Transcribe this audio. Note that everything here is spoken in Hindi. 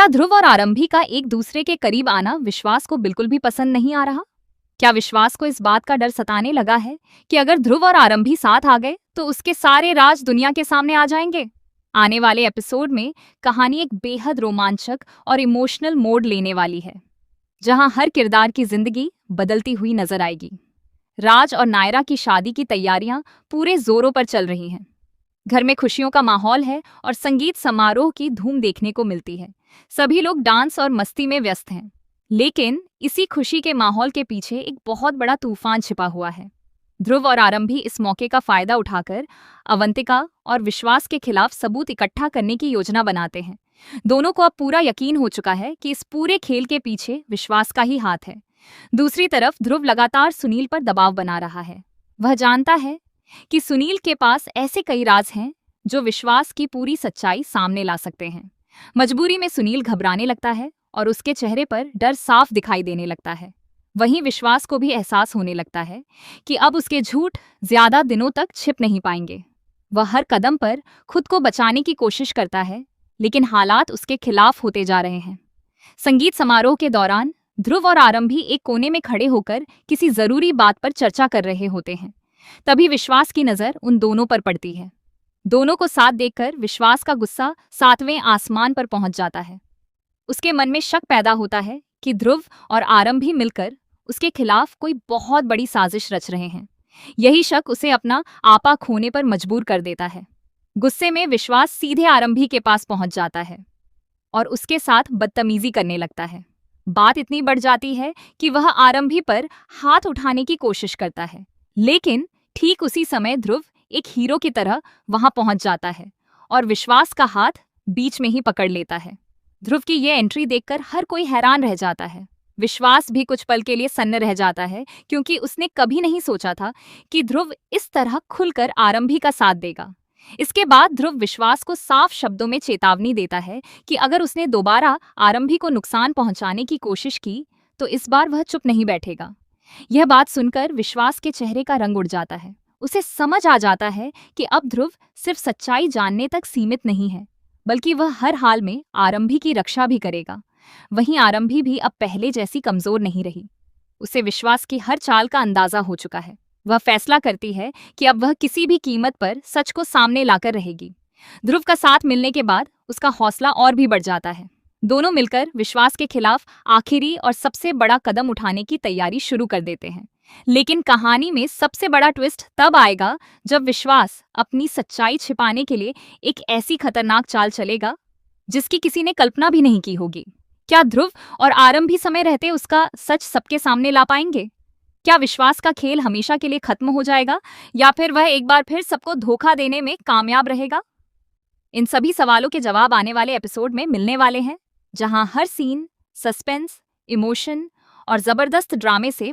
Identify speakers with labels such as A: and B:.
A: क्या ध्रुव और आरंभी का एक दूसरे के करीब आना विश्वास को बिल्कुल भी पसंद नहीं आ रहा? क्या विश्वास को इस बात का डर सताने लगा है कि अगर ध्रुव और आरंभी साथ आ गए तो उसके सारे राज दुनिया के सामने आ जाएंगे? आने वाले एपिसोड में कहानी एक बेहद रोमांचक और इमोशनल मोड़ लेने वाली है, जहां हर किरदार की जिंदगी बदलती हुई नजर आएगी। राज और नायरा की शादी की तैयारियां पूरे जोरों पर चल रही हैं। घर में खुशियों का माहौल है और संगीत समारोह की धूम देखने को मिलती है। सभी लोग डांस और मस्ती में व्यस्त हैं। लेकिन इसी खुशी के माहौल के पीछे एक बहुत बड़ा तूफान छिपा हुआ है। ध्रुव और आरंभी इस मौके का फायदा उठाकर अवंतिका और विश्वास के खिलाफ सबूत इकट्ठा करने की योजना बनाते हैं। दोनों को अब पूरा यकीन हो चुका है कि इस पूरे खेल के पीछे विश्वास का ही हाथ है। दूसरी तरफ ध्रुव लगातार सुनील पर दबाव बना रहा है। वह जानता है कि सुनील के पास ऐसे कई राज हैं जो विश्वास की पूरी सच्चाई सामने ला सकते हैं। मजबूरी में सुनील घबराने लगता है और उसके चेहरे पर डर साफ दिखाई देने लगता है। वहीं विश्वास को भी एहसास होने लगता है कि अब उसके झूठ ज्यादा दिनों तक छिप नहीं पाएंगे। वह हर कदम पर खुद को बचाने की कोशिश करता है, लेकिन हालात उसके खिलाफ होते जा रहे हैं। संगीत समारोह के दौरान ध्रुव और आरंभी एक कोने में खड़े होकर किसी जरूरी बात पर चर्चा कर रहे होते हैं। तभी विश्वास की नजर उन दोनों पर पड़ती है। दोनों को साथ देखकर विश्वास का गुस्सा 7वें आसमान पर पहुंच जाता है। उसके मन में शक पैदा होता है कि ध्रुव और आरंभी मिलकर उसके खिलाफ कोई बहुत बड़ी साजिश रच रहे हैं। यही शक उसे अपना आपा खोने पर मजबूर कर देता है। गुस्से में विश्वास सीधे आरंभी के पास पहुंच जाता है और उसके साथ बदतमीजी करने लगता है। बात इतनी बढ़ जाती है कि वह आरंभी पर हाथ उठाने की कोशिश करता है, लेकिन ठीक उसी समय ध्रुव एक हीरो की तरह वहां पहुंच जाता है और विश्वास का हाथ बीच में ही पकड़ लेता है। ध्रुव की ये एंट्री देखकर हर कोई हैरान रह जाता है। विश्वास भी कुछ पल के लिए सन्न रह जाता है, क्योंकि उसने कभी नहीं सोचा था कि ध्रुव इस तरह खुलकर आरंभी का साथ देगा। इसके बाद ध्रुव विश्वास को साफ शब्दों में चेतावनी देता है कि अगर उसने दोबारा आरंभी को नुकसान पहुंचाने की कोशिश की तो इस बार वह चुप नहीं बैठेगा। यह बात सुनकर विश्वास के चेहरे का रंग उड़ जाता है। उसे समझ आ जाता है कि अब ध्रुव सिर्फ सच्चाई जानने तक सीमित नहीं है, बल्कि वह हर हाल में आरंभी की रक्षा भी करेगा। वहीं आरंभी भी अब पहले जैसी कमजोर नहीं रही। उसे विश्वास की हर चाल का अंदाजा हो चुका है। वह फैसला करती है कि अब वह किसी भी कीमत पर सच को सामने लाकर रहेगी। ध्रुव का साथ मिलने के बाद उसका हौसला और भी बढ़ जाता है। दोनों मिलकर विश्वास के खिलाफ आखिरी और सबसे बड़ा कदम उठाने की तैयारी शुरू कर देते हैं। लेकिन कहानी में सबसे बड़ा ट्विस्ट तब आएगा जब विश्वास अपनी सच्चाई छिपाने के लिए एक ऐसी खतरनाक चाल चलेगा जिसकी किसी ने कल्पना भी नहीं की होगी। क्या ध्रुव और आरंभी समय रहते उसका सच सबके सामने ला पाएंगे? क्या विश्वास का खेल हमेशा के लिए खत्म हो जाएगा, या फिर वह एक बार फिर सबको धोखा देने में कामयाब रहेगा? इन सभी सवालों के जवाब आने वाले एपिसोड में मिलने वाले हैं, जहां हर सीन सस्पेंस, इमोशन और जबरदस्त ड्रामे से